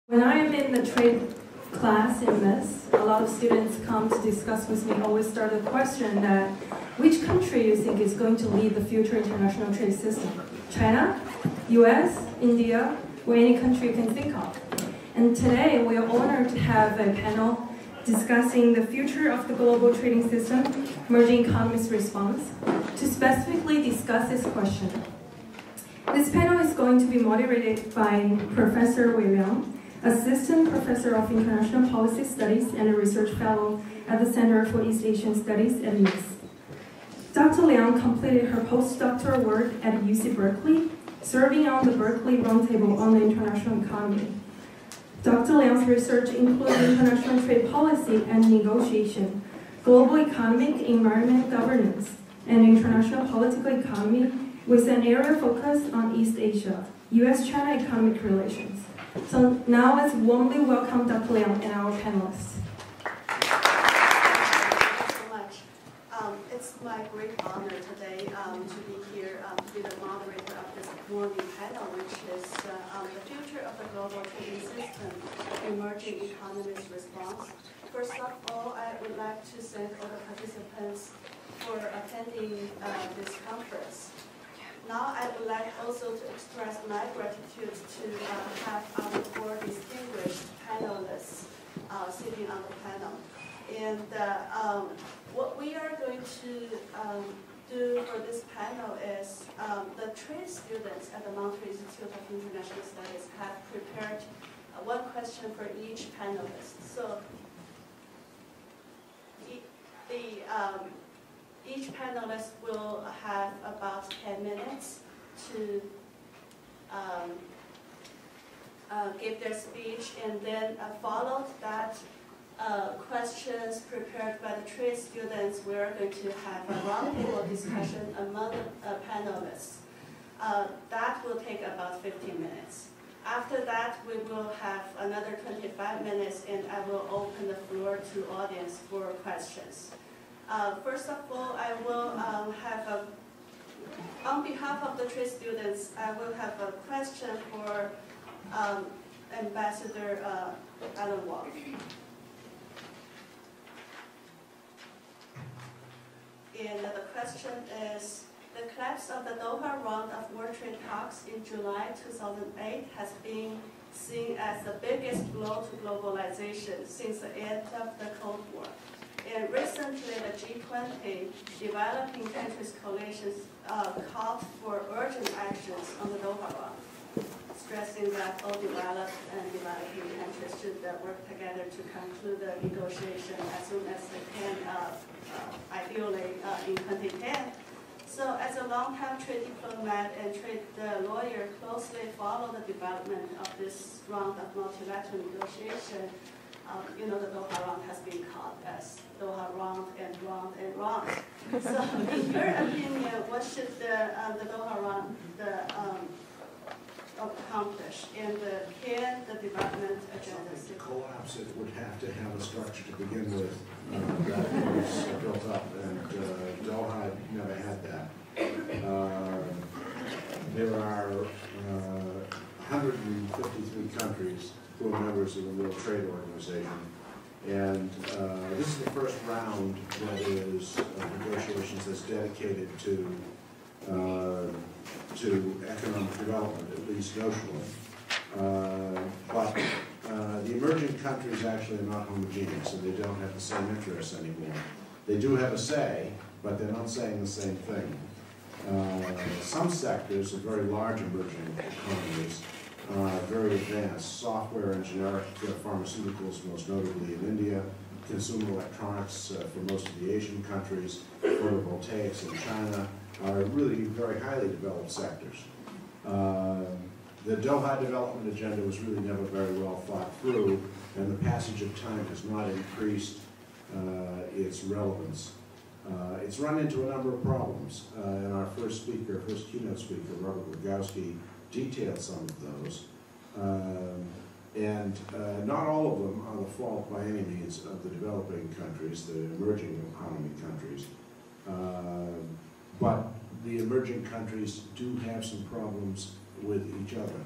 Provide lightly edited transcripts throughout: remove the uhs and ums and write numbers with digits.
When I am in the trade class in MIIS, a lot of students come to discuss with me, always start the question that which country you think is going to lead the future international trade system? China, US, India, or any country you can think of. And today we are honored to have a panel discussing the future of the global trading system, emerging economies response, to specifically discuss this question. This panel is going to be moderated by Professor Wei Liang, Assistant Professor of International Policy Studies and a Research Fellow at the Center for East Asian Studies at MIIS. Dr. Liang completed her postdoctoral work at UC Berkeley, serving on the Berkeley Roundtable on the International Economy. Dr. Liang's research includes international trade policy and negotiation, global economic environment governance, and international political economy with an area focus on East Asia, US-China economic relations. So now let's warmly welcome Dr. Liang and our panelists. Thank you so much. It's my great honor today to be here to be the moderator of this morning panel, which is the future of the global trading system, emerging economies response. First of all, I would like to thank all the participants for attending this conference. Now I would like also to express my gratitude to have our four distinguished panelists sitting on the panel. And what we are going to do for this panel is the trade students at the Monterey Institute of International Studies have prepared one question for each panelist. So each panelist will have about 10 minutes to give their speech, and then followed that questions prepared by the trade students, we're going to have a roundtable discussion among the panelists. That will take about 15 minutes. After that, we will have another 25 minutes, and I will open the floor to audience for questions. First of all, I will have on behalf of the trade students, I will have a question for Ambassador Alan Wong. And the question is, the collapse of the Doha round of World Trade talks in July 2008 has been seen as the biggest blow to globalization since the end of the Cold War. And recently, the G20 developing countries coalitions called for urgent actions on the Doha round, stressing that all developed and developing countries should work together to conclude the negotiation as soon as they can, ideally in 2010. So as a long-time trade diplomat and trade lawyer, closely follow the development of this round of multilateral negotiation. You know, the Doha round has been called as Doha round and round and round. So in your opinion, what should the Doha round accomplish? And can the development agenda to collapse, it would have to have a structure to begin with that was built up, and Doha never had that. There are 153 countries who are members of the World Trade Organization, and this is the first round that is negotiations that's dedicated to economic development, at least notionally. But the emerging countries actually are not homogeneous, and they don't have the same interests anymore. They do have a say, but they're not saying the same thing. Some sectors of very large emerging economies are very advanced. Software and generic pharmaceuticals, most notably in India, consumer electronics for most of the Asian countries, photovoltaics in China, are really very highly developed sectors. The Doha development agenda was really never very well thought through, and the passage of time has not increased its relevance. It's run into a number of problems, and our first keynote speaker, Robert Rogowski, detailed some of those. And not all of them are the fault by any means of the developing countries, the emerging economy countries. But the emerging countries do have some problems with each other.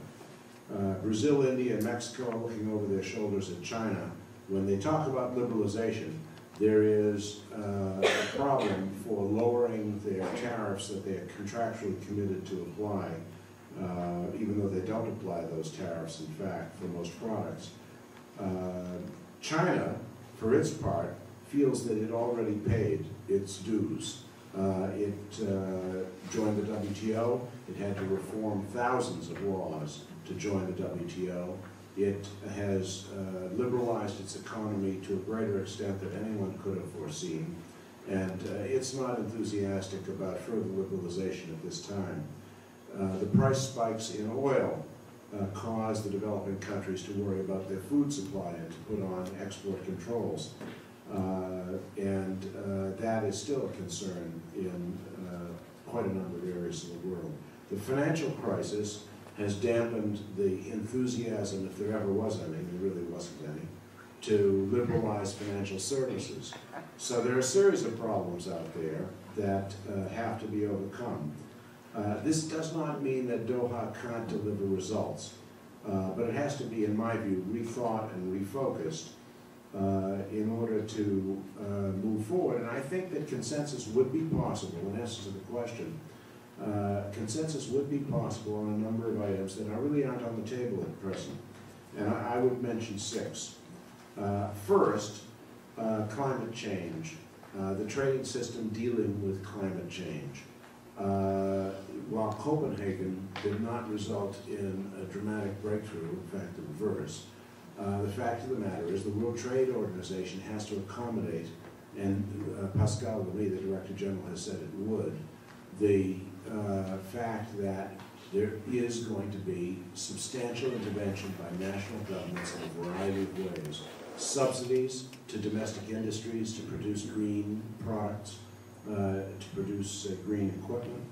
Brazil, India, and Mexico are looking over their shoulders at China. When they talk about liberalization, there is a problem for lowering their tariffs that they are contractually committed to apply, even though they don't apply those tariffs, in fact, for most products. China, for its part, feels that it already paid its dues. It joined the WTO. It had to reform thousands of laws to join the WTO. It has liberalized its economy to a greater extent than anyone could have foreseen. And it's not enthusiastic about further liberalization at this time. The price spikes in oil cause the developing countries to worry about their food supply and to put on export controls. That is still a concern in quite a number of areas of the world. The financial crisis has dampened the enthusiasm, if there ever was any, there really wasn't any, to liberalize financial services. So there are a series of problems out there that have to be overcome. This does not mean that Doha can't deliver results, but it has to be, in my view, rethought and refocused in order to move forward. And I think that consensus would be possible, in essence of the question. Consensus would be possible on a number of items that really aren't on the table at present. And I would mention 6. First, climate change, the trading system dealing with climate change. While Copenhagen did not result in a dramatic breakthrough, in fact the reverse, the fact of the matter is the World Trade Organization has to accommodate, and Pascal Lamy, the Director General, has said it would, the fact that there is going to be substantial intervention by national governments in a variety of ways. Subsidies to domestic industries to produce green products, to produce green equipment.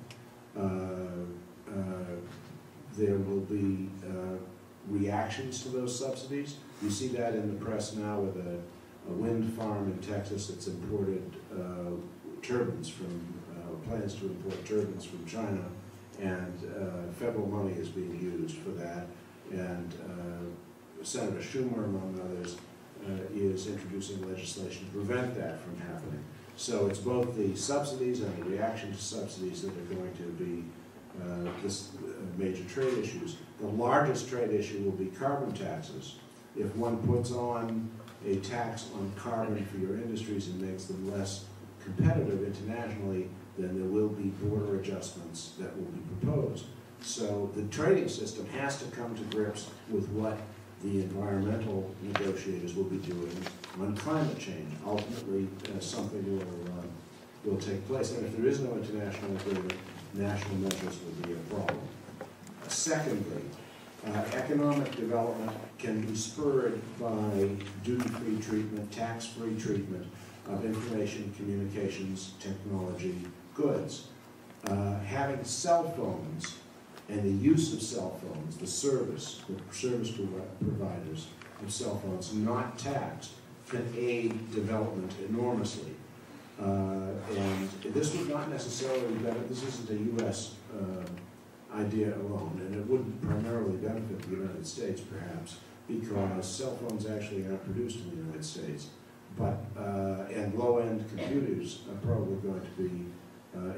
There will be reactions to those subsidies. You see that in the press now with a wind farm in Texas that's imported turbines from, plans to import turbines from China, and federal money is being used for that. And Senator Schumer, among others, is introducing legislation to prevent that from happening. So it's both the subsidies and the reaction to subsidies that are going to be major trade issues. The largest trade issue will be carbon taxes. If one puts on a tax on carbon for your industries and makes them less competitive internationally, then there will be border adjustments that will be proposed. So the trading system has to come to grips with what the environmental negotiators will be doing on climate change. Ultimately, something will take place. And if there is no international agreement, national measures will be a problem. Secondly, economic development can be spurred by duty-free treatment, tax-free treatment of information, communications, technology goods. Having cell phones and the use of cell phones, the service providers of cell phones not taxed, can aid development enormously. And this would not necessarily benefit, this isn't a U.S. Idea alone, and it wouldn't primarily benefit the United States, perhaps, because cell phones actually aren't produced in the United States. But, and low-end computers are probably going to be,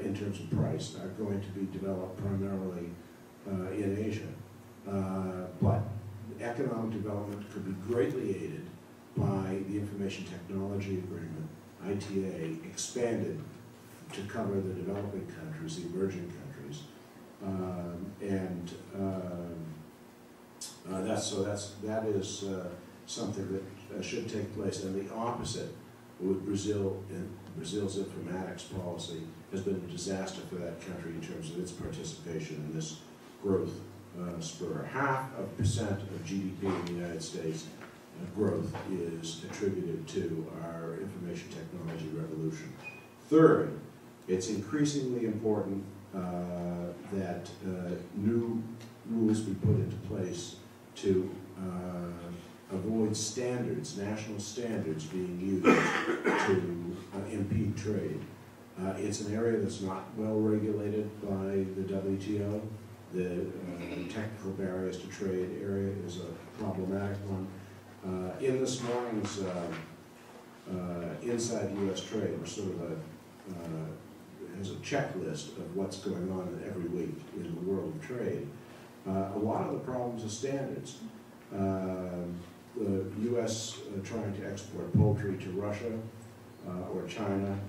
in terms of price, are going to be developed primarily in Asia. But economic development could be greatly aided by the Information Technology Agreement, ITA, expanded to cover the developing countries, the emerging countries. That is something that should take place. And the opposite with Brazil, and Brazil's informatics policy has been a disaster for that country in terms of its participation in this growth spur. 0.5% of GDP in the United States growth is attributed to our information technology revolution. Third, it's increasingly important that new rules be put into place to avoid standards, national standards, being used to impede trade. It's an area that's not well regulated by the WTO. The technical barriers to trade area is a problematic one. In this morning's Inside U.S. Trade, which sort of has a checklist of what's going on every week in the world of trade, a lot of the problems are standards. The U.S. Trying to export poultry to Russia or China.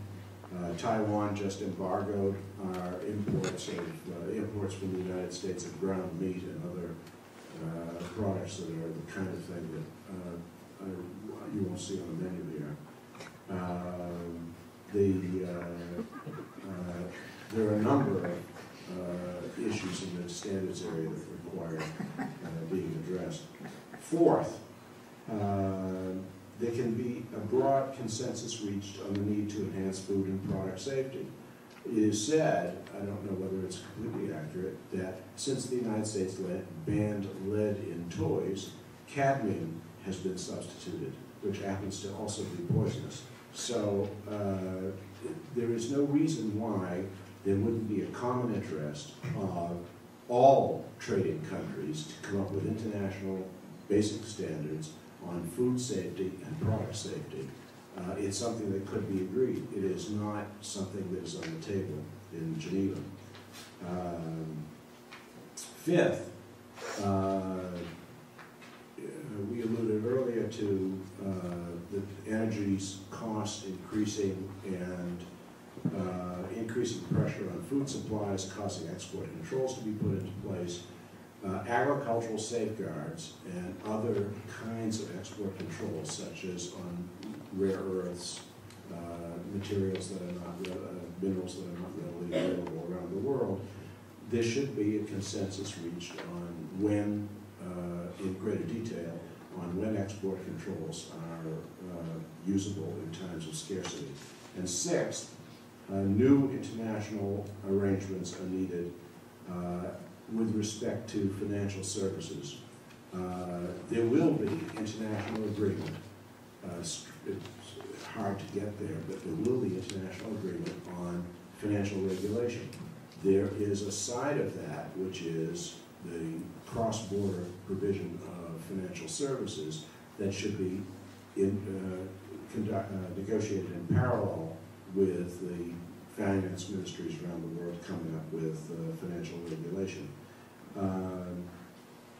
Taiwan just embargoed our imports from the United States of ground meat and other products that are the kind of thing that you won't see on the menu here. There are a number of issues in the standards area that require being addressed. Fourth, there can be a broad consensus reached on the need to enhance food and product safety. It is said, I don't know whether it's completely accurate, that since the United States banned lead in toys, cadmium has been substituted, which happens to also be poisonous. So there is no reason why there wouldn't be a common interest of all trading countries to come up with international basic standards on food safety and product safety. It's something that could be agreed. It is not something that is on the table in Geneva. Fifth, we alluded earlier to the energy's costs increasing and increasing pressure on food supplies, causing export controls to be put into place. Agricultural safeguards and other kinds of export controls, such as on rare earths, materials that are not, minerals that are not readily available around the world. There should be a consensus reached on when, in greater detail, on when export controls are usable in times of scarcity. And sixth, new international arrangements are needed with respect to financial services. There will be international agreement. It's hard to get there, but there will be international agreement on financial regulation. There is a side of that, which is the cross-border provision of financial services that should be negotiated in parallel with the finance ministries around the world coming up with financial regulation.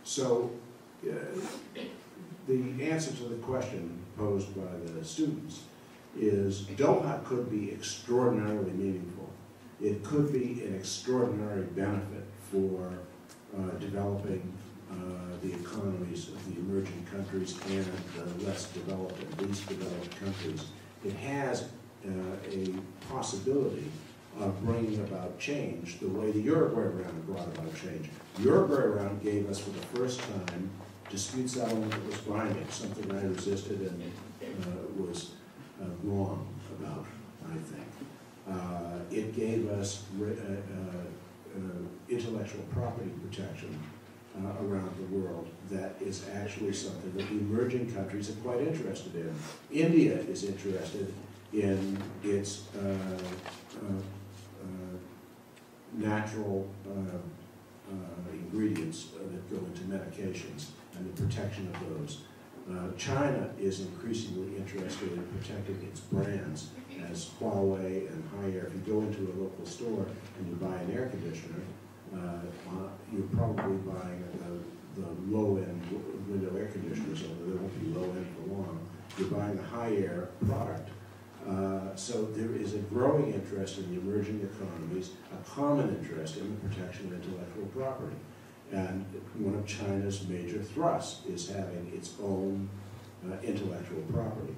So the answer to the question posed by the students is Doha could be extraordinarily meaningful. It could be an extraordinary benefit for developing the economies of the emerging countries and the less developed and least developed countries. It has a possibility of bringing about change the way the Uruguay round brought about change. The Uruguay round gave us for the first time dispute settlement that was binding, something I resisted and was wrong about, I think. It gave us intellectual property protection around the world that is actually something that the emerging countries are quite interested in. India is interested in its natural ingredients that go into medications and the protection of those. China is increasingly interested in protecting its brands as Huawei and Haier. If you go into a local store and you buy an air conditioner, you're probably buying the low-end window air conditioners, although they won't be low-end for long. You're buying a Haier product. So there is a growing interest in the emerging economies, a common interest in the protection of intellectual property. And one of China's major thrusts is having its own intellectual property.